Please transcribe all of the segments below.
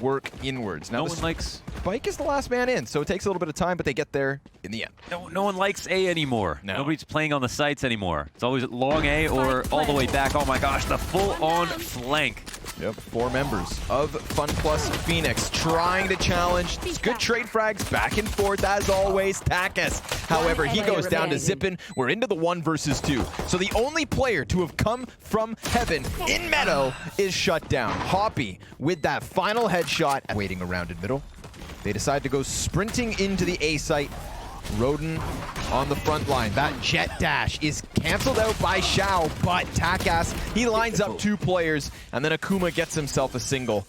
work inwards. Now No one likes... Spike is the last man in, so it takes a little bit of time, but they get there in the end. No one likes A anymore. No. Nobody's playing on the sites anymore. It's always long A or all the way back. Oh my gosh, the full-on flank. Yep, 4 members of Fun Plus Phoenix trying to challenge. It's good trade frags back and forth as always. Takas, however, he goes down to Zippin. We're into the 1 versus 2. So the only player to have come from heaven in Meadow is shut down. Hoppy with that final headshot. Waiting around in middle. They decide to go sprinting into the A site. Roden on the front line. That jet dash is canceled out by Shao, but Takas, he lines up 2 players, and then Akuma gets himself a single.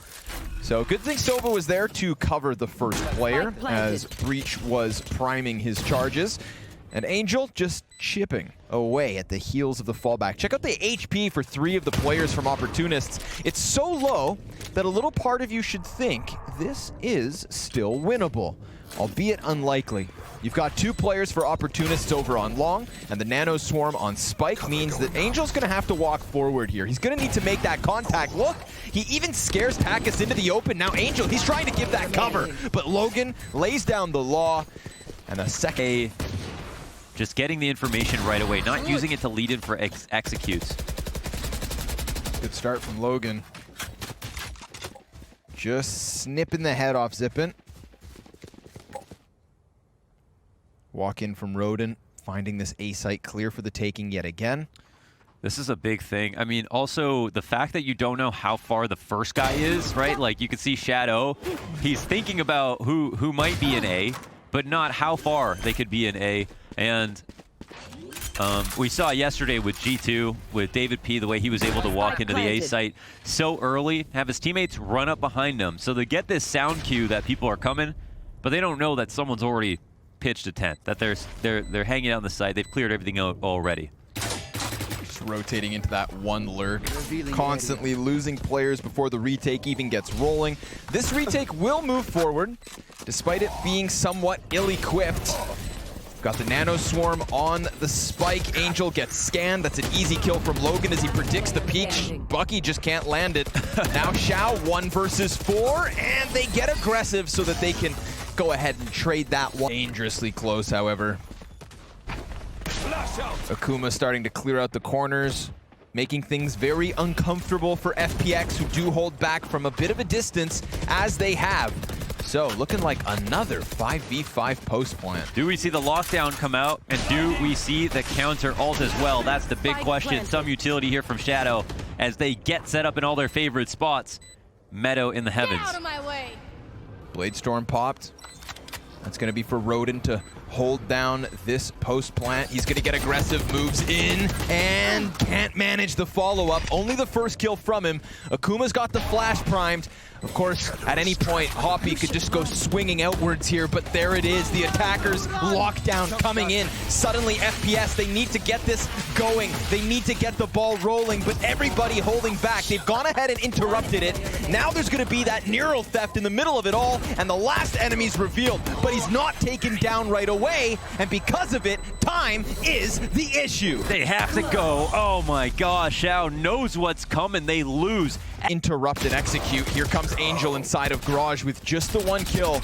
So good thing Sova was there to cover the first player, as Breach was priming his charges. And Angel just chipping away at the heels of the fallback. Check out the HP for 3 of the players from Opportunists. It's so low that a little part of you should think this is still winnable, albeit unlikely. You've got 2 players for Opportunists over on Long, and the Nano Swarm on Spike means that Angel's gonna have to walk forward here. He's gonna need to make that contact. Look, he even scares Takas into the open. Now Angel, he's trying to give that cover, but Logan lays down the law, and a second... Just getting the information right away, not using it to lead in for executes. Good start from Logan. Just snipping the head off Zippin. Walk in from Roden, finding this A site clear for the taking yet again. This is a big thing. I mean, also the fact that you don't know how far the first guy is, right? Like you can see Shadow, he's thinking about who might be in A, but not how far they could be in A. And we saw yesterday with G2, with David P, the way he was able to walk into the A site so early, have his teammates run up behind him. So they get this sound cue that people are coming, but they don't know that someone's already pitched a tent, that they're hanging out on the site. They've cleared everything out already. Just rotating into that 1 lurk, constantly losing players before the retake even gets rolling. This retake will move forward, despite it being somewhat ill-equipped. Got the Nano Swarm on the Spike. Angel gets scanned. That's an easy kill from Logan as he predicts the peak. Bucky just can't land it. Now Shao, 1 versus 4, and they get aggressive so that they can go ahead and trade that one. Dangerously close, however. Akuma starting to clear out the corners, making things very uncomfortable for FPX, who do hold back from a bit of a distance as they have. So, looking like another 5v5 post plant. Do we see the lockdown come out, and do we see the counter ult as well? That's the big question. Some utility here from Shadow as they get set up in all their favorite spots. Meadow in the heavens. Get out of my way. Blade Storm popped. That's going to be for Roden to hold down this post plant. He's going to get aggressive, moves in, and can't manage the follow-up. Only the first kill from him. Akuma's got the flash primed. Of course, at any point, Hoppy could just go swinging outwards here, but there it is. The attackers lockdown coming in. Suddenly, FPS, they need to get this going. They need to get the ball rolling, but everybody holding back. They've gone ahead and interrupted it. Now there's going to be that neural theft in the middle of it all, and the last enemy's revealed, but he's not taken down right away, and because of it, time is the issue. They have to go. Oh my gosh, Shao knows what's coming. They lose. Interrupt and execute. Here comes Angel inside of Garage with just the 1 kill.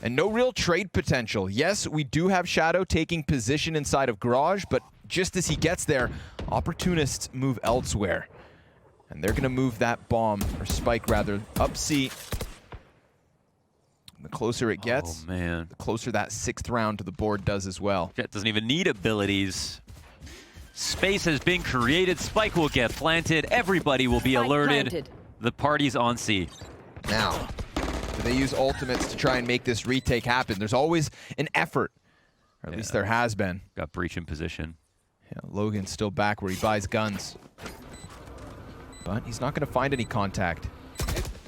And no real trade potential. Yes, we do have Shadow taking position inside of Garage, but just as he gets there, Opportunists move elsewhere. And they're going to move that bomb, or spike rather, up C. The closer it gets, oh, man, the closer that 6th round to the board does as well. Jet doesn't even need abilities. Space has been created. Spike will get planted. Everybody will be alerted. The party's on C. Now, do they use ultimates to try and make this retake happen? There's always an effort, or at least there has been. Got Breach in position. Yeah, Logan's still back where he buys guns. But he's not going to find any contact.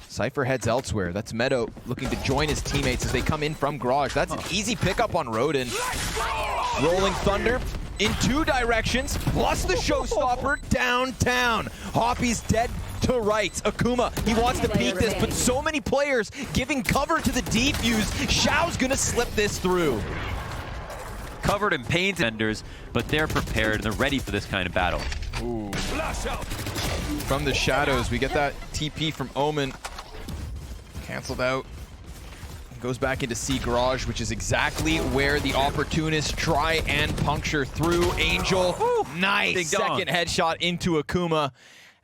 Cypher heads elsewhere. That's Meadow looking to join his teammates as they come in from Garage. That's an easy pickup on Roden. Rolling Thunder in 2 directions, plus the showstopper downtown. Hoppy's dead to rights. Akuma, he wants to peek this, but so many players giving cover to the defuse. Shao's gonna slip this through. Covered in paint vendors, but they're prepared and they're ready for this kind of battle. Ooh. From the shadows, we get that TP from Omen. Canceled out. Goes back into C Garage, which is exactly where the opportunists try and puncture through. Angel, nice second headshot into Akuma.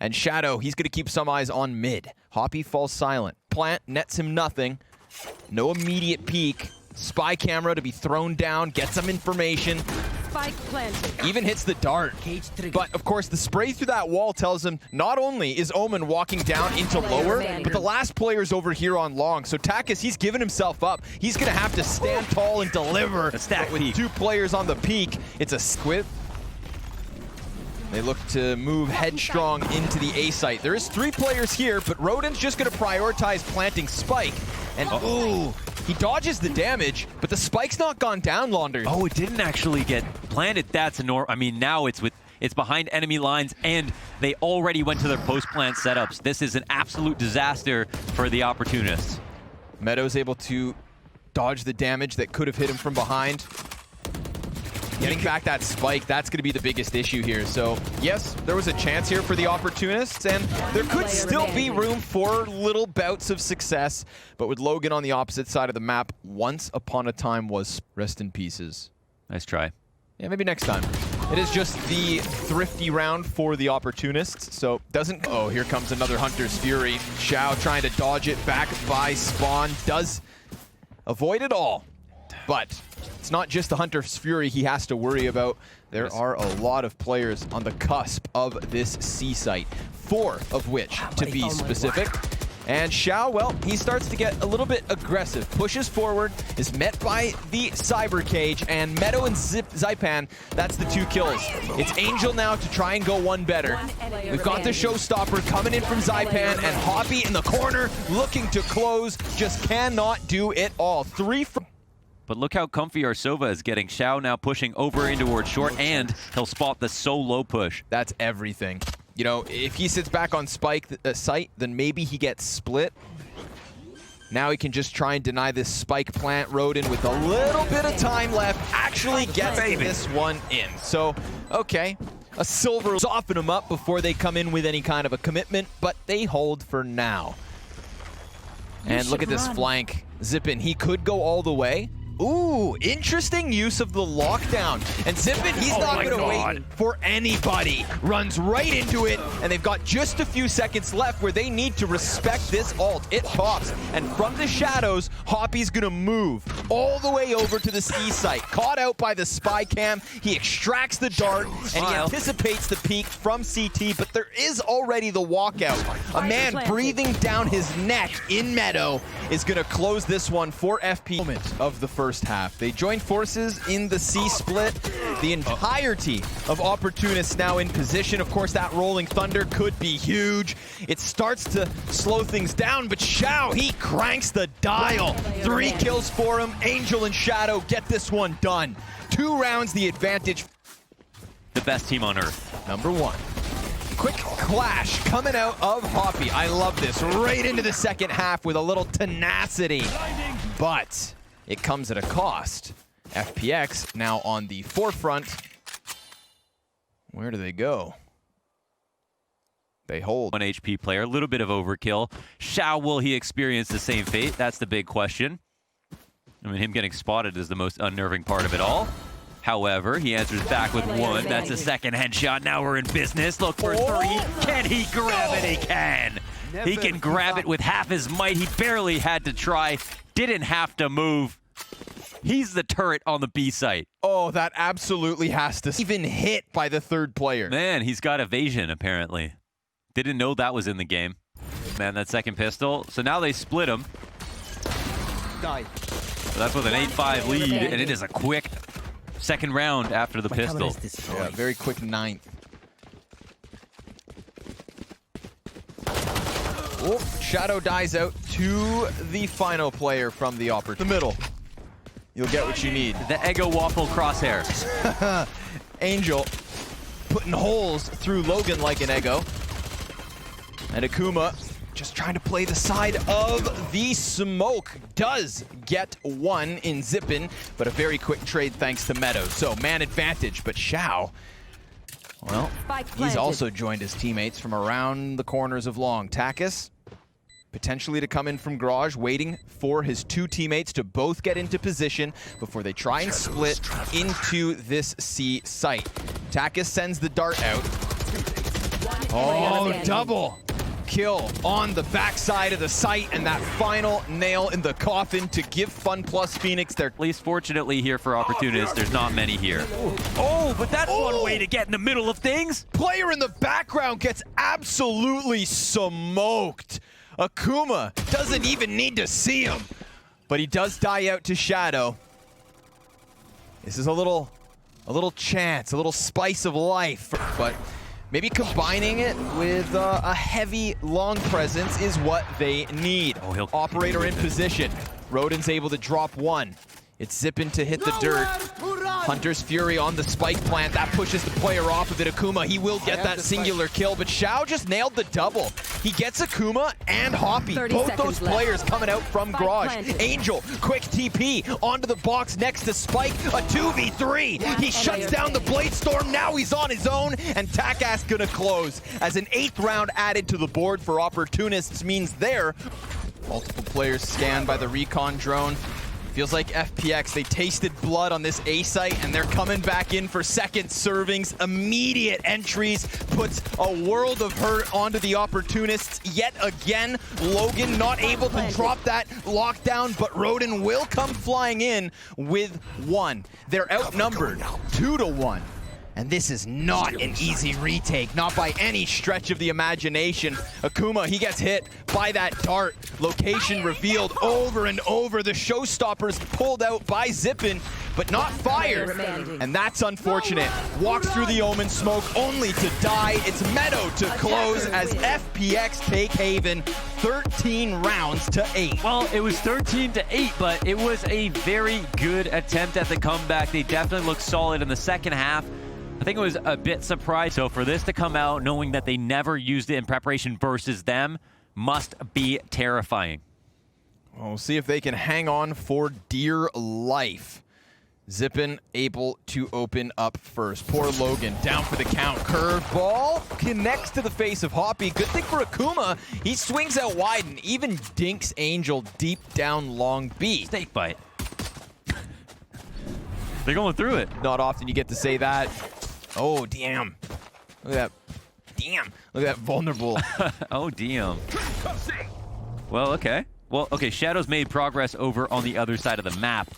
And Shadow, he's going to keep some eyes on mid. Hoppy falls silent. Plant nets him nothing. No immediate peek. Spy camera to be thrown down, get some information. Spike planted. Even hits the dart. But of course, the spray through that wall tells him not only is Omen walking down into lower, but the last player's over here on long. So Takis, he's given himself up. He's going to have to stand tall and deliver. A stack with peak. 2 players on the peak. It's a squib. They look to move headstrong into the A site. There is 3 players here, but Rodin's just going to prioritize planting Spike. And ooh, he dodges the damage, but the Spike's not gone down, Launders. Oh, it didn't actually get planted. That's I mean, now it's behind enemy lines, and they already went to their post-plant setups. This is an absolute disaster for the opportunists. Meadow's able to dodge the damage that could have hit him from behind. Getting back that spike, that's going to be the biggest issue here. So, yes, there was a chance here for the opportunists, and there could still be room for little bouts of success. But with Logan on the opposite side of the map, once upon a time was rest in pieces. Nice try. Yeah, maybe next time. It is just the thrifty round for the opportunists, so doesn't... Oh, here comes another Hunter's Fury. Shao trying to dodge it back by Spawn. Does avoid it all, but it's not just the Hunter's Fury he has to worry about. There are a lot of players on the cusp of this C site, 4 of which, to be specific. And Shao, well, he starts to get a little bit aggressive, pushes forward, is met by the Cyber Cage, and Meadow and Zypan, that's the 2 kills. It's Angel now to try and go one better. We've got the showstopper coming in from Zypan, and Hoppy in the corner looking to close, just cannot do it all. 3 from... But look how comfy Arsova is getting. Shao now pushing over in towards short, and he'll spot the solo push. That's everything. You know, if he sits back on Spike site, then maybe he gets split. Now he can just try and deny this Spike plant. Rodin, with a little bit of time left, actually gets this one in. So, okay, a silver will soften them up before they come in with any kind of a commitment, but they hold for now. And look at this flank. Zippin, he could go all the way. Ooh, interesting use of the lockdown. And Zippin, he's not going to wait for anybody. Runs right into it, and they've got just a few seconds left where they need to respect this ult. It pops, and from the shadows, Hoppy's going to move all the way over to the C site. Caught out by the spy cam, he extracts the dart, and he anticipates the peek from CT, but there is already the walkout. A man breathing down his neck in Meadow is going to close this one for FP. Moment of the first half. They join forces in the C split. The entirety of opportunists now in position. Of course, that rolling thunder could be huge. It starts to slow things down, but Shao, he cranks the dial. 3 kills for him. Angel and Shadow get this one done. 2 rounds, the advantage. The best team on earth. Number 1. Quick clash coming out of Hoppy. I love this. Right into the second half with a little tenacity. But it comes at a cost. FPX now on the forefront. Where do they go? They hold. 1 HP player, a little bit of overkill. Shao, will he experience the same fate? That's the big question. I mean, him getting spotted is the most unnerving part of it all. However, he answers back with 1. That's a second headshot. Now we're in business. Look for 3. Can he grab it? He can. He can grab it with half his might. He barely had to try. Didn't have to move. He's the turret on the B site. Oh, that absolutely has to even hit by the 3rd player. Man, he's got evasion, apparently. Didn't know that was in the game. Man, that second pistol. So now they split him. So that's with an 8-5 lead, and it is a quick second round after the pistol. Yeah, very quick 9th. Oh, Shadow dies out to the final player from the opportunity. The middle. You'll get what you need. The Eggo Waffle crosshair. Angel putting holes through Logan like an Eggo. And Akuma just trying to play the side of the smoke. Does get 1 in Zippin, but a very quick trade thanks to Meadow. So man advantage, but Shao, well, he's also joined his teammates from around the corners of long. Takis potentially to come in from garage, waiting for his two teammates to both get into position before they try and split into this C site. Takis sends the dart out. Oh, double kill on the backside of the site, and that final nail in the coffin to give FunPlus their... At least fortunately here for opportunists, there's not many here. Oh, but that's one way to get in the middle of things. Player in the background gets absolutely smoked. Akuma doesn't even need to see him, but he does die out to Shadow. This is a little chance, a little spice of life, but maybe combining it with a heavy long presence is what they need. Oh, Operator in position. Rodin's able to drop one. It's Zippin to hit the dirt. Hunter's Fury on the spike plant. That pushes the player off of it. Akuma, he will get that singular kill, but Shao just nailed the double. He gets Akuma and Hoppy. Both those players coming out from garage. Angel, quick TP onto the box next to Spike. A 2v3. He shuts down the Blade Storm. Now he's on his own, and Takas gonna close. As an 8th round added to the board for opportunists means there. Multiple players scanned by the recon drone. Feels like FPX, they tasted blood on this A site, and they're coming back in for second servings. Immediate entries puts a world of hurt onto the opportunists. Yet again, Logan not able to drop that lockdown, but Rodin will come flying in with one. They're outnumbered 2-1. And this is not an easy retake, not by any stretch of the imagination. Akuma, he gets hit by that dart. Location revealed over and over. The showstoppers pulled out by Zippin, but not fired. And that's unfortunate. Walks through the Omen smoke only to die. It's Meadow to close as FPX take Haven 13 rounds to 8. Well, it was 13-8, but it was a very good attempt at the comeback. They definitely looked solid in the second half. I think it was a bit surprised. So for this to come out, knowing that they never used it in preparation versus them, must be terrifying. Well, we'll see if they can hang on for dear life. Zippin able to open up first. Poor Logan down for the count. Curveball connects to the face of Hoppy. Good thing for Akuma. He swings out wide and even dinks Angel deep down long B. Snake bite. They're going through it. Not often you get to say that. Oh, damn. Look at that. Damn. Look at that vulnerable. Oh, damn. Well, okay. Well, okay, Shadow's made progress over on the other side of the map,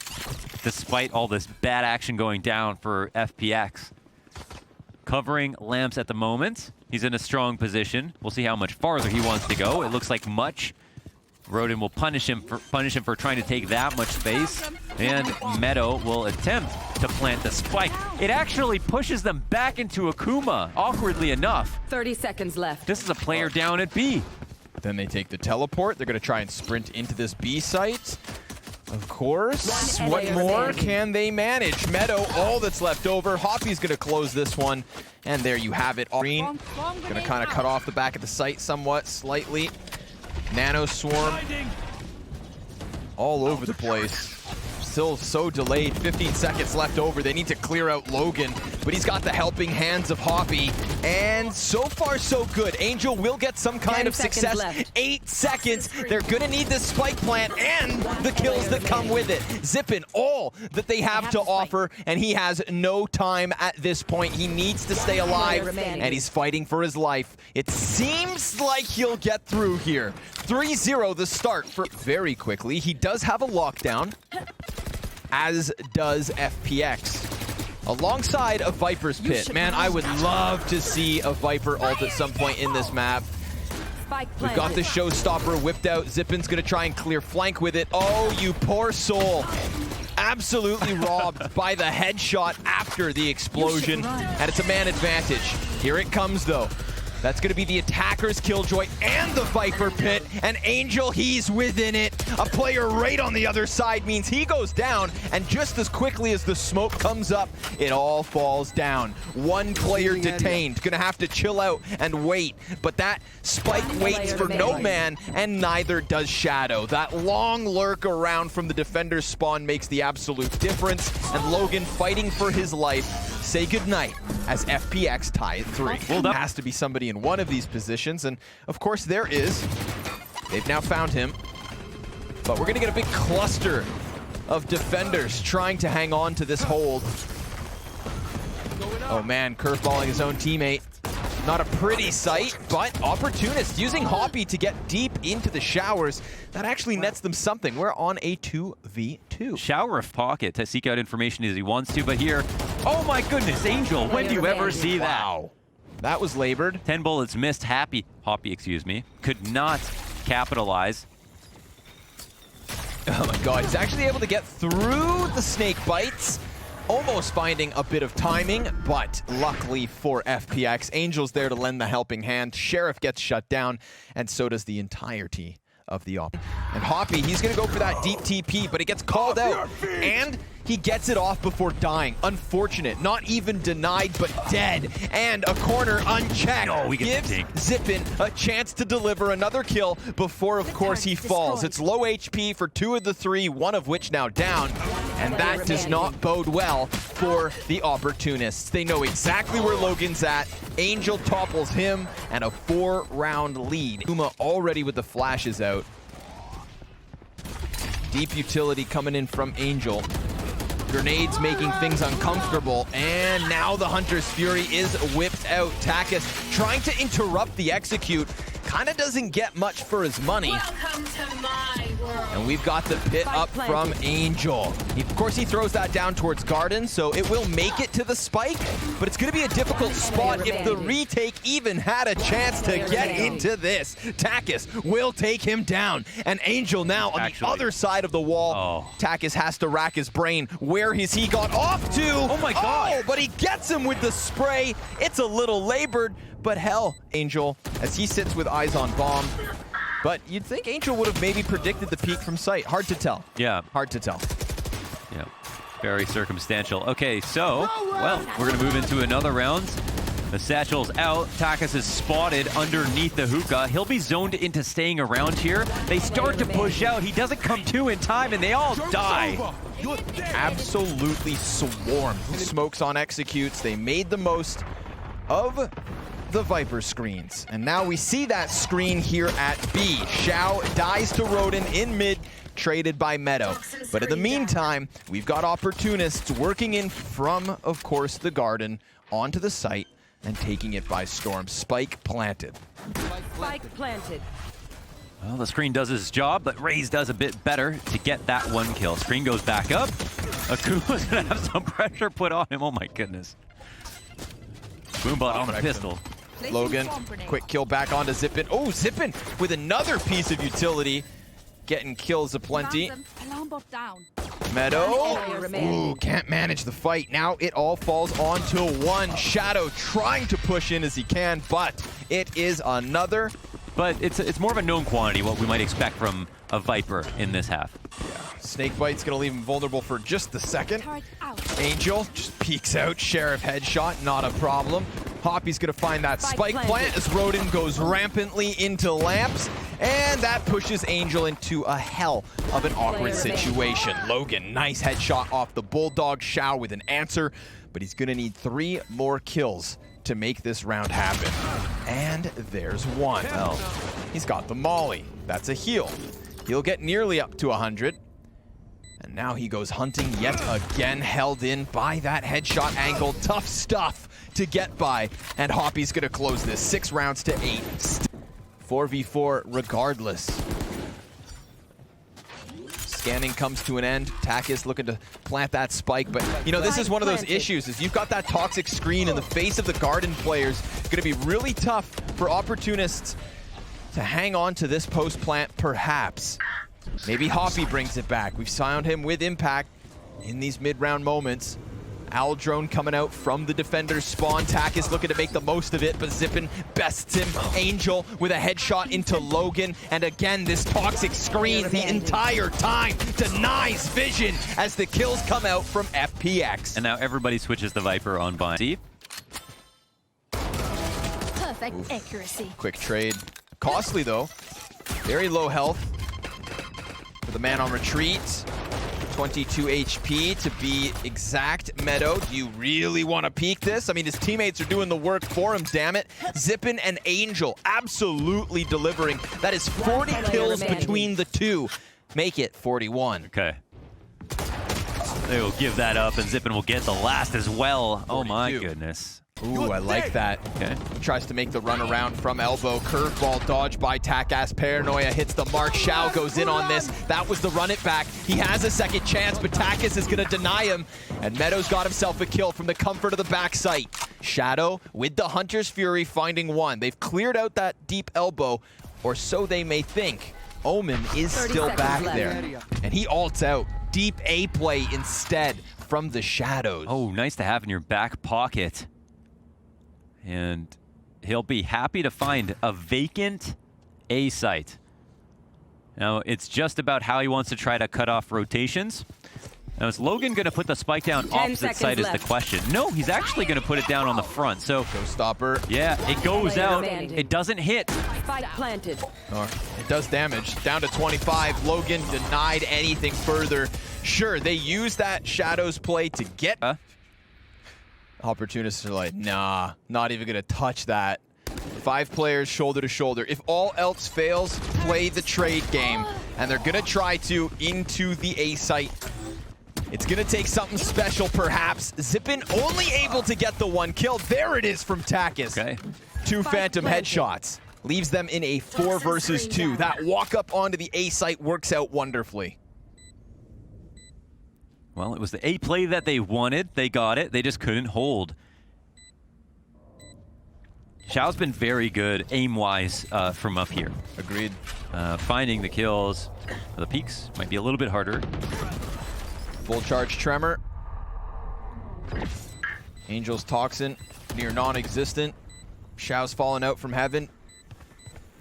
despite all this bad action going down for FPX. Covering lamps at the moment. He's in a strong position. We'll see how much farther he wants to go. It looks like much. Rodin will punish him for trying to take that much space, and Meadow will attempt to plant the spike. It actually pushes them back into Akuma, awkwardly enough. 30 seconds left. This is a player down at B. Then they take the teleport. They're going to try and sprint into this B site. Of course. What more can they manage? Meadow, all that's left over. Hoppy's going to close this one. And there you have it. Green going to kind of cut off the back of the site somewhat, slightly. Nano Swarm all over the place. Still so delayed. 15 seconds left over. They need to clear out Logan, but he's got the helping hands of Hoppy. And so far, so good. Angel will get some kind of success. Left. 8 seconds. They're going to need this spike plant and the kills that come with it. Zippin, all that they have to offer, and he has no time at this point. He needs to stay alive, and he's fighting for his life. It seems like he'll get through here. 3-0 the start for very quickly. He does have a lockdown, as does FPX. Alongside a Viper's Pit. Man, I would love to see a Viper ult at some point in this map. We've got the showstopper whipped out. Zippin's gonna try and clear flank with it. Oh, you poor soul. Absolutely robbed by the headshot after the explosion. And it's a man advantage. Here it comes though. That's going to be the attacker's killjoy and the Viper Pit. And Angel, he's within it. A player right on the other side means he goes down. And just as quickly as the smoke comes up, it all falls down. One player detained. Going to have to chill out and wait. But that spike waits for no man, and neither does Shadow. That long lurk around from the defender's spawn makes the absolute difference. And Logan, fighting for his life, say goodnight as FPX tie at 3. Well, that has to be somebody in one of these positions, and of course there is They've now found him. But we're gonna get a big cluster of defenders trying to hang on to this hold. Oh man, curveballing his own teammate. Not a pretty sight, but opportunist using Hoppy to get deep into the showers. That actually nets them something. We're on a 2v2. Shower of pocket to seek out information as he wants to, but here, oh my goodness, Angel, when do you ever see that? Wow. That was labored. 10 bullets missed. Hoppy, excuse me, could not capitalize. Oh my god, he's actually able to get through the snake bites. Almost finding a bit of timing, but luckily for FPX, Angel's there to lend the helping hand. Sheriff gets shut down, and so does the entirety of the op. And Hoppy, he's gonna go for that deep TP, but it gets called out, and he gets it off before dying. Unfortunate, not even denied, but dead. And a corner unchecked. Oh, we get gives Zippin a chance to deliver another kill before, of course, he falls. It's low HP for 2 of the 3, one of which now down. And that does not bode well for the opportunists. They know exactly where Logan's at. Angel topples him, and a 4-round lead. Uma already with the flashes out. Deep utility coming in from Angel. Grenades making things uncomfortable, and now the Hunter's Fury is whipped out. Takis trying to interrupt the execute. Kind of doesn't get much for his money. Welcome to my world. And we've got the pit up from Angel. Of course, he throws that down towards Garden, so it will make it to the spike, but it's going to be a difficult spot if the retake even had a chance to get into this. Takis will take him down, and Angel now on the other side of the wall. Takis has to rack his brain. Where has he got off to? Oh my god! Oh, but he gets him with the spray. It's a little labored, but hell, Angel, as he sits with eyes on bomb. But you'd think Angel would have maybe predicted the peak from sight. Hard to tell. Yeah. Hard to tell. Yeah. Very circumstantial. Okay, so, well, we're going to move into another round. The satchel's out. Takis is spotted underneath the hookah. He'll be zoned into staying around here. They start to push out. He doesn't come to in time, and they all die. Absolutely swarmed. Smokes on executes. They made the most of the Viper screens. And now we see that screen here at B. Shao dies to Rodin in mid, traded by Meadow. But in the meantime, we've got opportunists working in from, of course, the Garden onto the site and taking it by storm. Spike planted. Spike planted. Well, the screen does his job, but Raze does a bit better to get that 1 kill. Screen goes back up. Akuma's gonna have some pressure put on him. Oh my goodness. Boombot on the pistol. Logan, quick kill back onto Zippin. Oh, Zippin with another piece of utility. Getting kills aplenty. Meadow. Ooh, can't manage the fight. Now it all falls onto one. Shadow trying to push in as he can, but it is another. But it's more of a known quantity, what we might expect from a Viper in this half. Yeah, Snakebite's gonna leave him vulnerable for just the second. Angel just peeks out. Sheriff headshot, not a problem. Hoppy's gonna find that spike plant as Rodin goes rampantly into lamps, and that pushes Angel into a hell of an awkward situation. Logan, nice headshot off the Bulldog. Shao with an answer, but he's gonna need 3 more kills to make this round happen. And there's one. Well, he's got the molly. That's a heal. He'll get nearly up to 100. And now he goes hunting yet again, held in by that headshot angle. Tough stuff to get by. And Hoppy's gonna close this 6 rounds to 8. 4v4 regardless. Scanning comes to an end. Takis looking to plant that spike, but you know, this is one of those issues, is you've got that toxic screen in the face of the Garden players. It's gonna be really tough for opportunists to hang on to this post plant, perhaps. Maybe Hoppy brings it back. We've found him with impact in these mid-round moments. Owl drone coming out from the defender's spawn. Takis looking to make the most of it, but Zippin bests him. Angel with a headshot into Logan. And again, this toxic screen the entire time denies vision as the kills come out from FPX. And now everybody switches the Viper on Bind. See? Perfect accuracy. Quick trade. Costly though. Very low health for the man on retreat. 22 HP to be exact. Meadow, do you really want to peek this? I mean, his teammates are doing the work for him, damn it. Zippin and Angel absolutely delivering. That is 40 kills between the two. Make it 41. Okay. They will give that up, and Zippin will get the last as well. Oh my goodness. Ooh, I like that. Okay. He tries to make the run around from elbow. Curveball dodged by Takass. Paranoia hits the mark. Shao goes in on this. That was the run it back. He has a second chance, but Takass is going to deny him. And Meadows got himself a kill from the comfort of the back sight. Shadow with the Hunter's Fury finding one. They've cleared out that deep elbow, or so they may think. Omen is still back there. And he ults out. Deep A play instead from the Shadows. Oh, nice to have in your back pocket. And he'll be happy to find a vacant A site. Now, it's just about how he wants to try to cut off rotations. Now, is Logan going to put the spike down opposite site is the question. No, he's actually going to put it down on the front. So, Showstopper. Yeah, it goes out. It doesn't hit. Spike planted. Or it does damage. Down to 25. Logan denied anything further. Sure, they use that Shadows play to get... Opportunists are like, nah, not even gonna touch that. 5 players shoulder to shoulder. If all else fails, play the trade game. And they're gonna try to into the A site. It's gonna take something special, perhaps. Zippin only able to get the 1 kill. There it is from Takass. Okay. 2 phantom headshots. Leaves them in a 4 versus 2. That walk up onto the A site works out wonderfully. Well, it was the A play that they wanted. They got it. They just couldn't hold. Shao's been very good aim-wise from up here. Agreed. Finding the kills. The peaks might be a little bit harder. Full charge tremor. Angel's toxin, near non-existent. Shao's fallen out from heaven.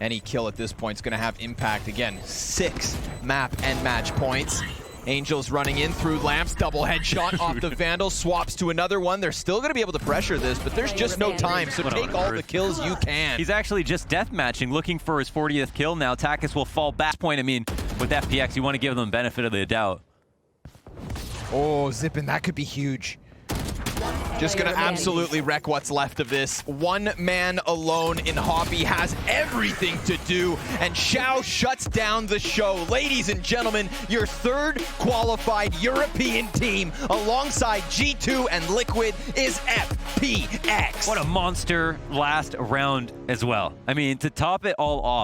Any kill at this point is going to have impact. Again, 6 map and match points. Angel's running in through lamps, double headshot off the Vandal, swaps to another one. They're still going to be able to pressure this, but there's just no time, so take all the kills you can. He's actually just deathmatching, looking for his 40th kill now. Takass will fall back. Point, I mean, with FPX, you want to give them the benefit of the doubt. Oh, Zippin, that could be huge. Just gonna absolutely wreck what's left of this. One man alone in Hoppy has everything to do, and Shao shuts down the show. Ladies and gentlemen, your 3rd qualified European team alongside G2 and Liquid is FPX. What a monster last round as well. I mean, to top it all off,